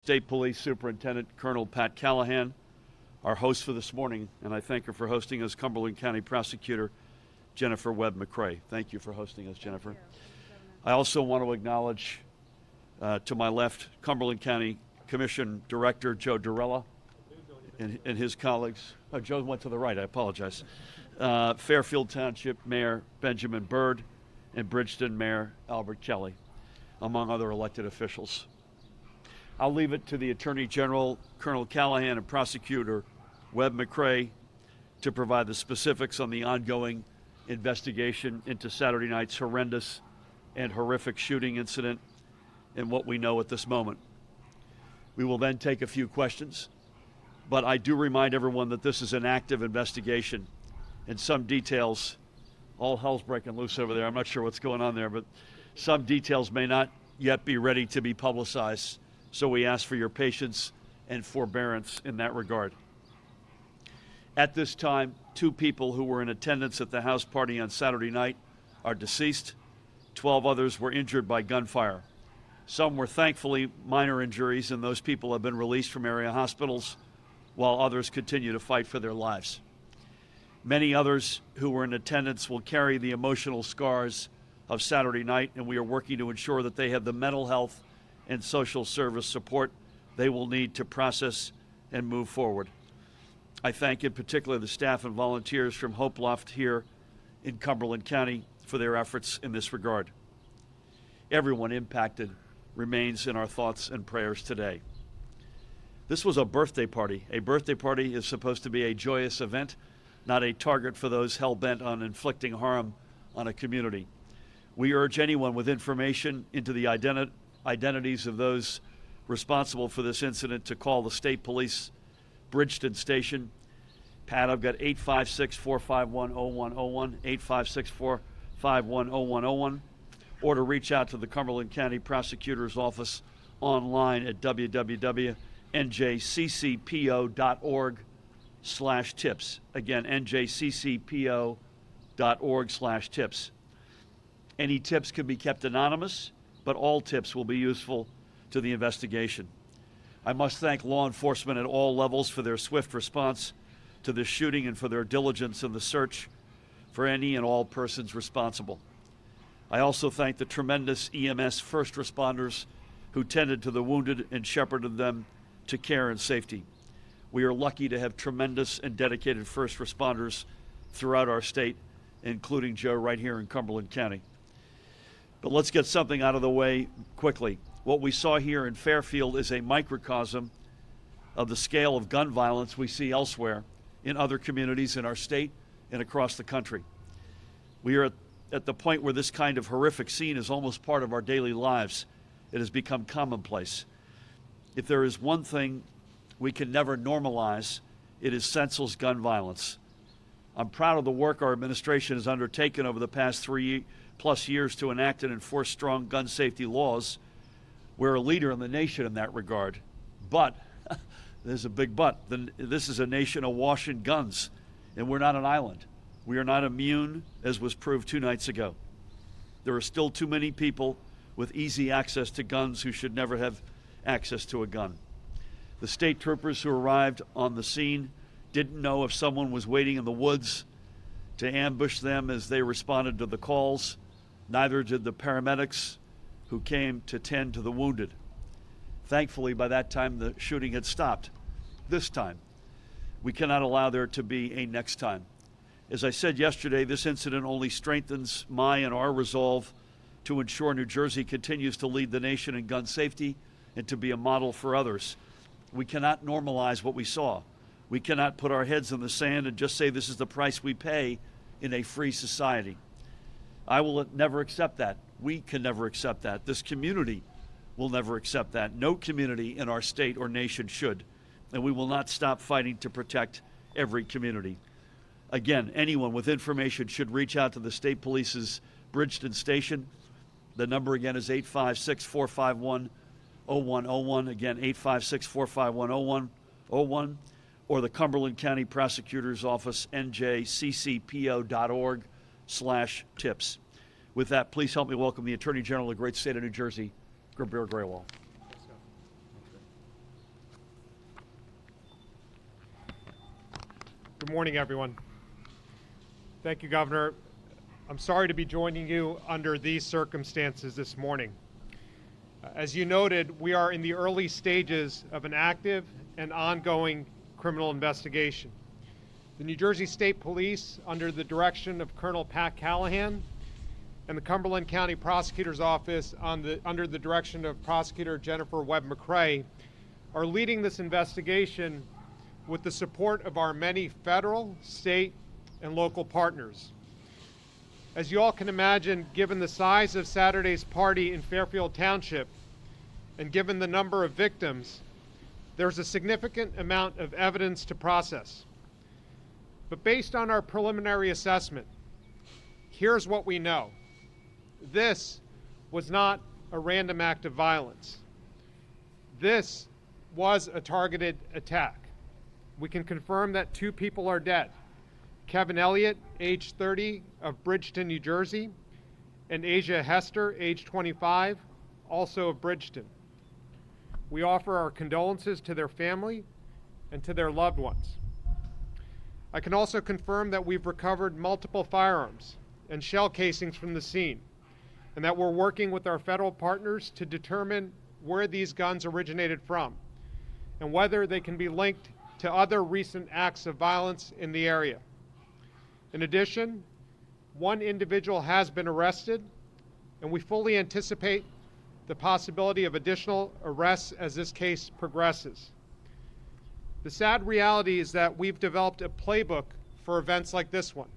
State Police Superintendent Colonel Pat Callahan, our host for this morning, and I thank her for hosting us, Cumberland County Prosecutor Jennifer Webb McCrae. Thank you for hosting us, Jennifer. I also want to acknowledge, to my left, Cumberland County Commission Director Joe Durella and his colleagues. Oh, Joe went to the right, I apologize. Fairfield Township Mayor Benjamin Byrd and Bridgeton Mayor Albert Kelly, among other elected officials. I'll leave it to the Attorney General, Colonel Callahan, and Prosecutor Webb McCrae to provide the specifics on the ongoing investigation into Saturday night's horrendous and horrific shooting incident and what we know at this moment. We will then take a few questions, but I do remind everyone that this is an active investigation, and some details, all hell's breaking loose over there. I'm not sure what's going on there, but some details may not yet be ready to be publicized. So we ask for your patience and forbearance in that regard. At this time, 2 people who were in attendance at the house party on Saturday night are deceased. 12 others were injured by gunfire. Some were thankfully minor injuries, and those people have been released from area hospitals, while others continue to fight for their lives. Many others who were in attendance will carry the emotional scars of Saturday night, and we are working to ensure that they have the mental health and social service support they will need to process and move forward. I thank in particular the staff and volunteers from Hope Loft here in Cumberland County for their efforts in this regard. Everyone impacted remains in our thoughts and prayers today. This was a birthday party. A birthday party is supposed to be a joyous event, not a target for those hell-bent on inflicting harm on a community. We urge anyone with information into the identities of those responsible for this incident to call the State Police Bridgeton Station. Pat, I've got 856-451-0101, 856-451-0101, or to reach out to the Cumberland County Prosecutor's Office online at www.njccpo.org/tips. Again, njccpo.org/tips. Any tips can be kept anonymous, but all tips will be useful to the investigation. I must thank law enforcement at all levels for their swift response to this shooting and for their diligence in the search for any and all persons responsible. I also thank the tremendous EMS first responders who tended to the wounded and shepherded them to care and safety. We are lucky to have tremendous and dedicated first responders throughout our state, including Joe right here in Cumberland County. But let's get something out of the way quickly. What we saw here in Fairfield is a microcosm of the scale of gun violence we see elsewhere in other communities in our state and across the country. We are at the point where this kind of horrific scene is almost part of our daily lives. It has become commonplace. If there is one thing we can never normalize, it is senseless gun violence. I'm proud of the work our administration has undertaken over the past 3+ years to enact and enforce strong gun safety laws. We're a leader in the nation in that regard. But, there's a big but, this is a nation awash in guns, and we're not an island. We are not immune, as was proved 2 nights ago. There are still too many people with easy access to guns who should never have access to a gun. The state troopers who arrived on the scene didn't know if someone was waiting in the woods to ambush them as they responded to the calls. Neither did the paramedics who came to tend to the wounded. Thankfully, by that time, the shooting had stopped. This time, we cannot allow there to be a next time. As I said yesterday, this incident only strengthens my and our resolve to ensure New Jersey continues to lead the nation in gun safety and to be a model for others. We cannot normalize what we saw. We cannot put our heads in the sand and just say this is the price we pay in a free society. I will never accept that. We can never accept that. This community will never accept that. No community in our state or nation should. And we will not stop fighting to protect every community. Again, anyone with information should reach out to the State Police's Bridgeton Station. The number again is 856-451-0101. Again, 856-451-0101. Or the Cumberland County Prosecutor's Office, njccpo.org/tips. With that, please help me welcome the Attorney General of the great state of New Jersey, Gabriel Graywall. Good morning, everyone. Thank you, Governor. I'm sorry to be joining you under these circumstances this morning. As you noted, we are in the early stages of an active and ongoing criminal investigation. The New Jersey State Police, under the direction of Colonel Pat Callahan, and the Cumberland County Prosecutor's Office under the direction of Prosecutor Jennifer Webb McCrae, are leading this investigation with the support of our many federal, state, and local partners. As you all can imagine, given the size of Saturday's party in Fairfield Township, and given the number of victims, there's a significant amount of evidence to process. But based on our preliminary assessment, here's what we know. This was not a random act of violence. This was a targeted attack. We can confirm that 2 people are dead. Kevin Elliott, age 30, of Bridgeton, New Jersey, and Asia Hester, age 25, also of Bridgeton. We offer our condolences to their family and to their loved ones. I can also confirm that we've recovered multiple firearms and shell casings from the scene, and that we're working with our federal partners to determine where these guns originated from and whether they can be linked to other recent acts of violence in the area. In addition, 1 individual has been arrested, and we fully anticipate the possibility of additional arrests as this case progresses. The sad reality is that we've developed a playbook for events like this one.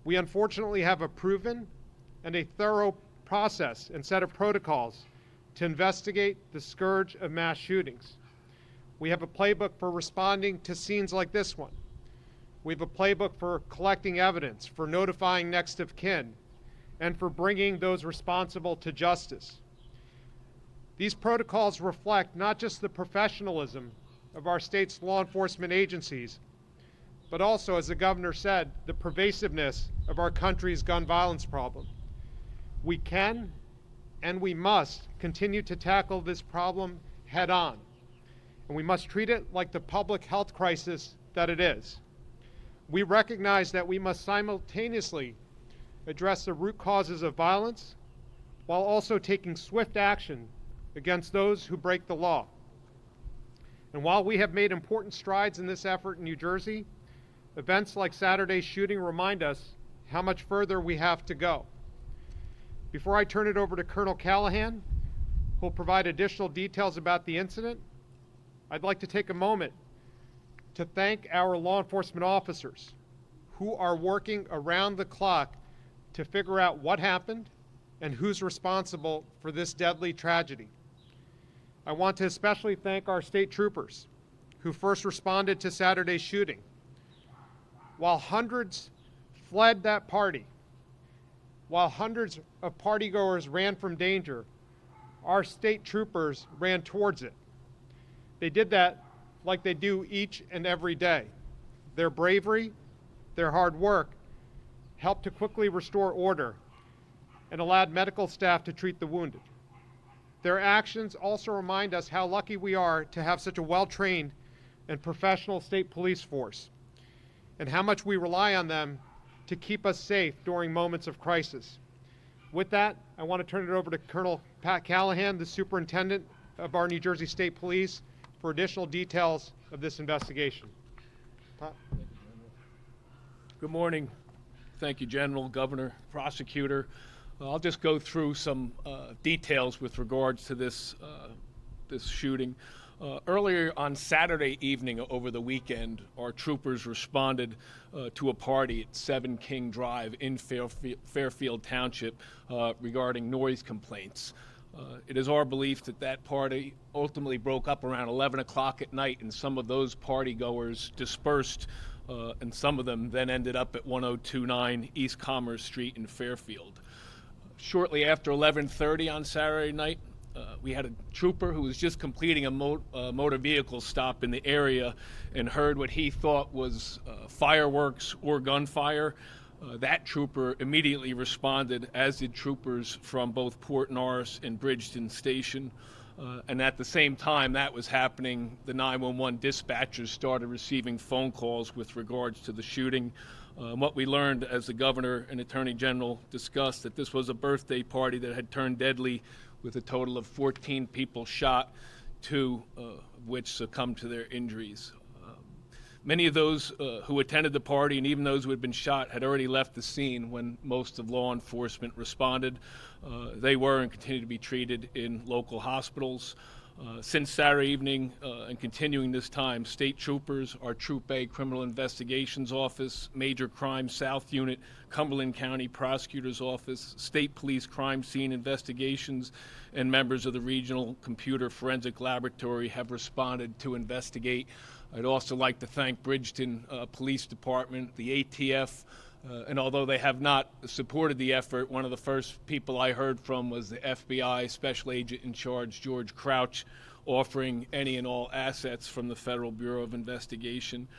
We unfortunately have a proven and a thorough process and set of protocols to investigate the scourge of mass shootings. We have a playbook for responding to scenes like this one. We have a playbook for collecting evidence, for notifying next of kin, and for bringing those responsible to justice. These protocols reflect not just the professionalism of our state's law enforcement agencies, but also, as the governor said, the pervasiveness of our country's gun violence problem. We can and we must continue to tackle this problem head on, and we must treat it like the public health crisis that it is. We recognize that we must simultaneously address the root causes of violence while also taking swift action against those who break the law. And while we have made important strides in this effort in New Jersey, events like Saturday's shooting remind us how much further we have to go. Before I turn it over to Colonel Callahan, who will provide additional details about the incident, I'd like to take a moment to thank our law enforcement officers who are working around the clock to figure out what happened and who's responsible for this deadly tragedy. I want to especially thank our state troopers who first responded to Saturday's shooting. While hundreds fled that party, while hundreds of partygoers ran from danger, our state troopers ran towards it. They did that like they do each and every day. Their bravery, their hard work, helped to quickly restore order and allowed medical staff to treat the wounded. Their actions also remind us how lucky we are to have such a well-trained and professional state police force, and how much we rely on them to keep us safe during moments of crisis. With that, I want to turn it over to Colonel Pat Callahan, the Superintendent of our New Jersey State Police, for additional details of this investigation. Pat? Good morning. Thank you, General, Governor, Prosecutor. I'll just go through some details with regards to this shooting. Earlier on Saturday evening over the weekend, our troopers responded to a party at 7 King Drive in Fairfield Township regarding noise complaints. It is our belief that that party ultimately broke up around 11 o'clock at night, and some of those partygoers dispersed, and some of them then ended up at 1029 East Commerce Street in Fairfield. Shortly after 11:30 on Saturday night, we had a trooper who was just completing a motor vehicle stop in the area and heard what he thought was fireworks or gunfire. That trooper immediately responded, as did troopers from both Port Norris and Bridgeton Station. And at the same time that was happening, the 911 dispatchers started receiving phone calls with regards to the shooting. What we learned, as the governor and attorney general discussed, that this was a birthday party that had turned deadly, with a total of 14 people shot, 2 of which succumbed to their injuries. Many of those who attended the party, and even those who had been shot, had already left the scene when most of law enforcement responded. They were and continue to be treated in local hospitals. Since Saturday evening and continuing this time, state troopers, our Troop A Criminal Investigations Office, Major Crime South Unit, Cumberland County Prosecutor's Office, State Police Crime Scene Investigations, and members of the Regional Computer Forensic Laboratory have responded to investigate. I'd also like to thank Bridgeton Police Department, the ATF, and although they have not supported the effort, one of the first people I heard from was the FBI Special Agent in Charge, George Crouch, offering any and all assets from the Federal Bureau of Investigation.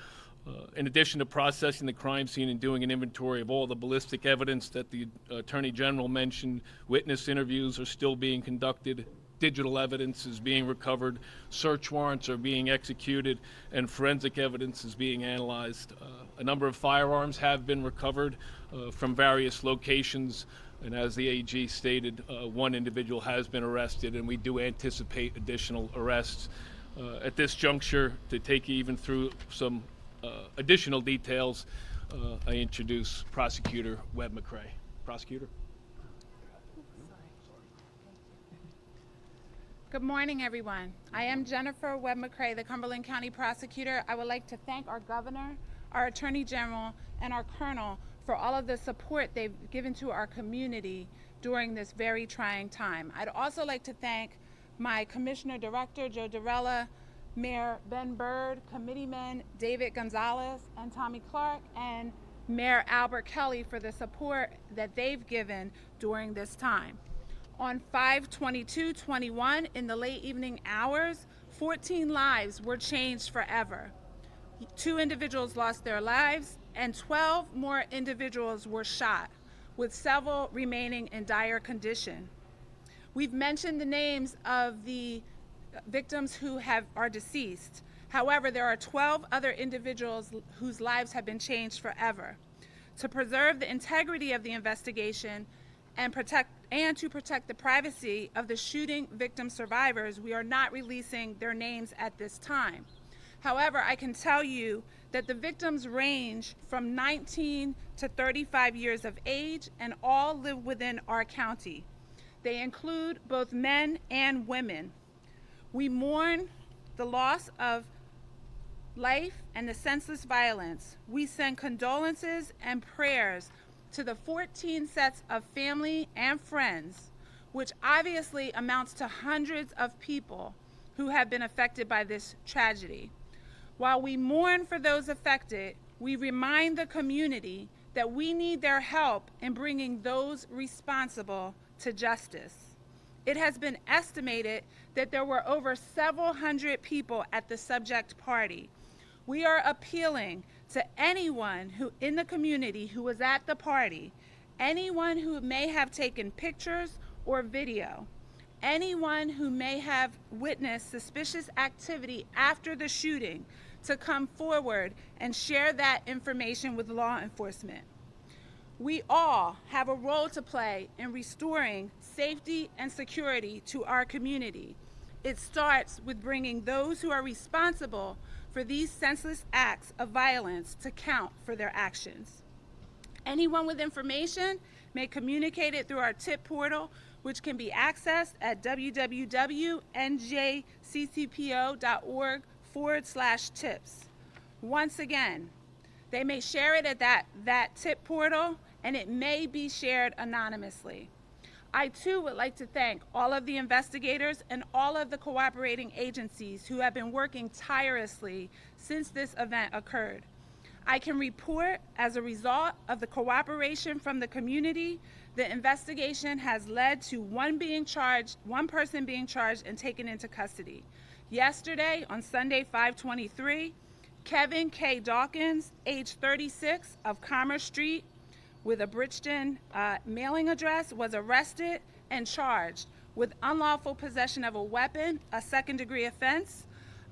In addition to processing the crime scene and doing an inventory of all the ballistic evidence that the Attorney General mentioned, witness interviews are still being conducted, digital evidence is being recovered, search warrants are being executed, and forensic evidence is being analyzed. A number of firearms have been recovered from various locations, and as the AG stated, 1 individual has been arrested, and we do anticipate additional arrests. At this juncture, to take you even through some additional details, I introduce Prosecutor Webb McCrae. Prosecutor. Good morning, everyone. I am Jennifer Webb McCrae, the Cumberland County Prosecutor. I would like to thank our Governor, our Attorney General, and our Colonel for all of the support they've given to our community during this very trying time. I'd also like to thank my Commissioner Director, Joe Durella, Mayor Ben Byrd, Committeemen David Gonzalez and Tommy Clark, and Mayor Albert Kelly for the support that they've given during this time. On 5/22/21, in the late evening hours, 14 lives were changed forever. 2 individuals lost their lives, and 12 more individuals were shot, with several remaining in dire condition. We've mentioned the names of the victims who are deceased. However, there are 12 other individuals whose lives have been changed forever. To preserve the integrity of the investigation and to protect the privacy of the shooting victim survivors, we are not releasing their names at this time. However, I can tell you that the victims range from 19 to 35 years of age, and all live within our county. They include both men and women. We mourn the loss of life and the senseless violence. We send condolences and prayers to the 14 sets of family and friends, which obviously amounts to hundreds of people who have been affected by this tragedy. While we mourn for those affected, we remind the community that we need their help in bringing those responsible to justice. It has been estimated that there were over several hundred people at the subject party. We are appealing to anyone who in the community who was at the party, anyone who may have taken pictures or video, anyone who may have witnessed suspicious activity after the shooting, to come forward and share that information with law enforcement. We all have a role to play in restoring safety and security to our community. It starts with bringing those who are responsible for these senseless acts of violence to count for their actions. Anyone with information may communicate it through our tip portal, which can be accessed at www.njccpo.org/tips. Once again, they may share it at that tip portal, and it may be shared anonymously. I too would like to thank all of the investigators and all of the cooperating agencies who have been working tirelessly since this event occurred. I can report, as a result of the cooperation from the community, the investigation has led to one person being charged and taken into custody. Yesterday, on Sunday, 5/23, Kevin K. Dawkins, age 36, of Commerce Street, with a Bridgeton mailing address, was arrested and charged with unlawful possession of a weapon, a second-degree offense,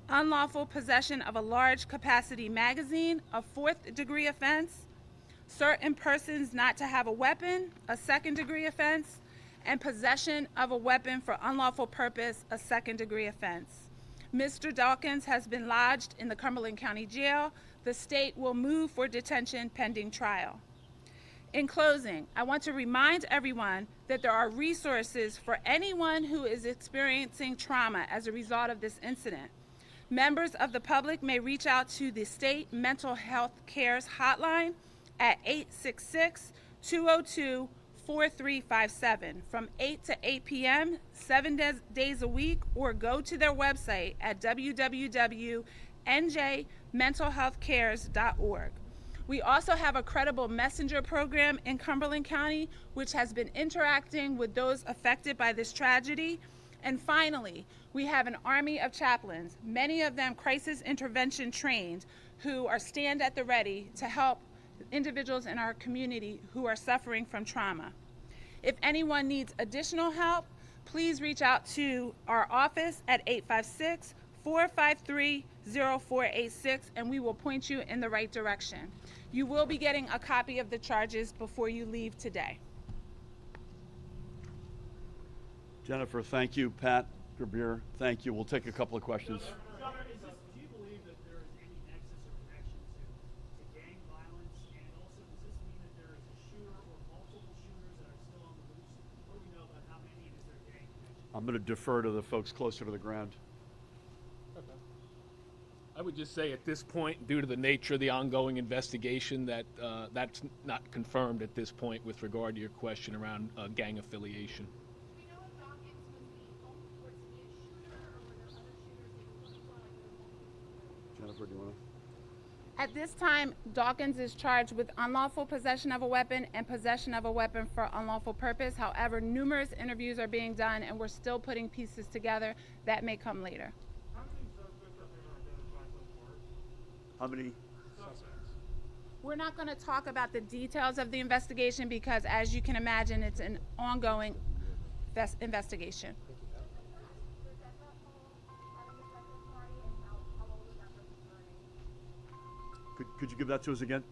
unlawful possession of a large capacity magazine, a fourth-degree offense, certain persons not to have a weapon, a second-degree offense, and possession of a weapon for unlawful purpose, a second-degree offense. Mr. Dawkins has been lodged in the Cumberland County Jail. The state will move for detention pending trial. In closing, I want to remind everyone that there are resources for anyone who is experiencing trauma as a result of this incident. Members of the public may reach out to the State Mental Health Cares Hotline at 866-202-4357 from 8 to 8 p.m., 7 days a week, or go to their website at www.NJ.mentalhealthcares.org. We also have a credible messenger program in Cumberland County, which has been interacting with those affected by this tragedy. And finally, we have an army of chaplains, many of them crisis intervention trained, who are stand at the ready to help individuals in our community who are suffering from trauma. If anyone needs additional help, please reach out to our office at 856-453-0486, and we will point you in the right direction. You will be getting a copy of the charges before you leave today. Jennifer, thank you. Pat Gerbier, thank you. We'll take a couple of questions. Governor, do you believe that there is any nexus or connection to gang violence? And also, does this mean that there is a shooter or multiple shooters that are still on the loose? What do we know about how many and is there gang connection? I'm going to defer to the folks closer to the ground. I would just say at this point, due to the nature of the ongoing investigation, that that's not confirmed at this point with regard to your question around gang affiliation. Do we know if Dawkins was the only person to be a shooter, or were there other shooters that you saw, like Jennifer, do you want to? At this time, Dawkins is charged with unlawful possession of a weapon and possession of a weapon for unlawful purpose. However, numerous interviews are being done, and we're still putting pieces together. That may come later. How many suspects have been identified so far? How many? Suspects. We're not going to talk about the details of the investigation because, as you can imagine, it's an ongoing investigation. Could you give that to us again?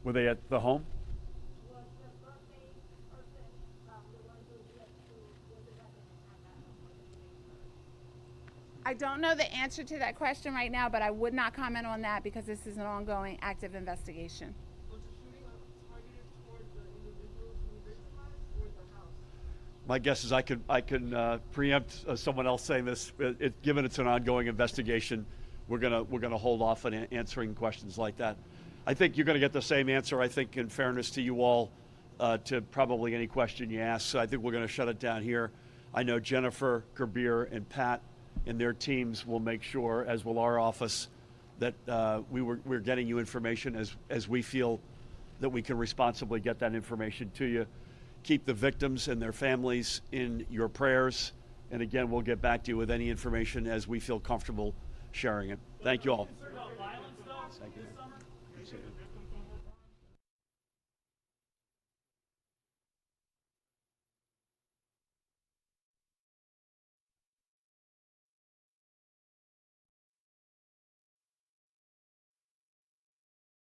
Were they at the home? I don't know the answer to that question right now, but I would not comment on that because this is an ongoing active investigation. Was the shooting targeted towards the individuals who were victimized or the house? My guess is I can preempt someone else saying this. Given it's an ongoing investigation, we're gonna hold off on answering questions like that. I think you're gonna get the same answer. I think, in fairness to you all, to probably any question you ask. So I think we're gonna shut it down here. I know Jennifer Gerbier and Pat and their teams will make sure, as will our office, that we're getting you information as we feel that we can responsibly get that information to you. Keep the victims and their families in your prayers. And again, we'll get back to you with any information as we feel comfortable sharing it. Thank you all. Violence, though? Thank you.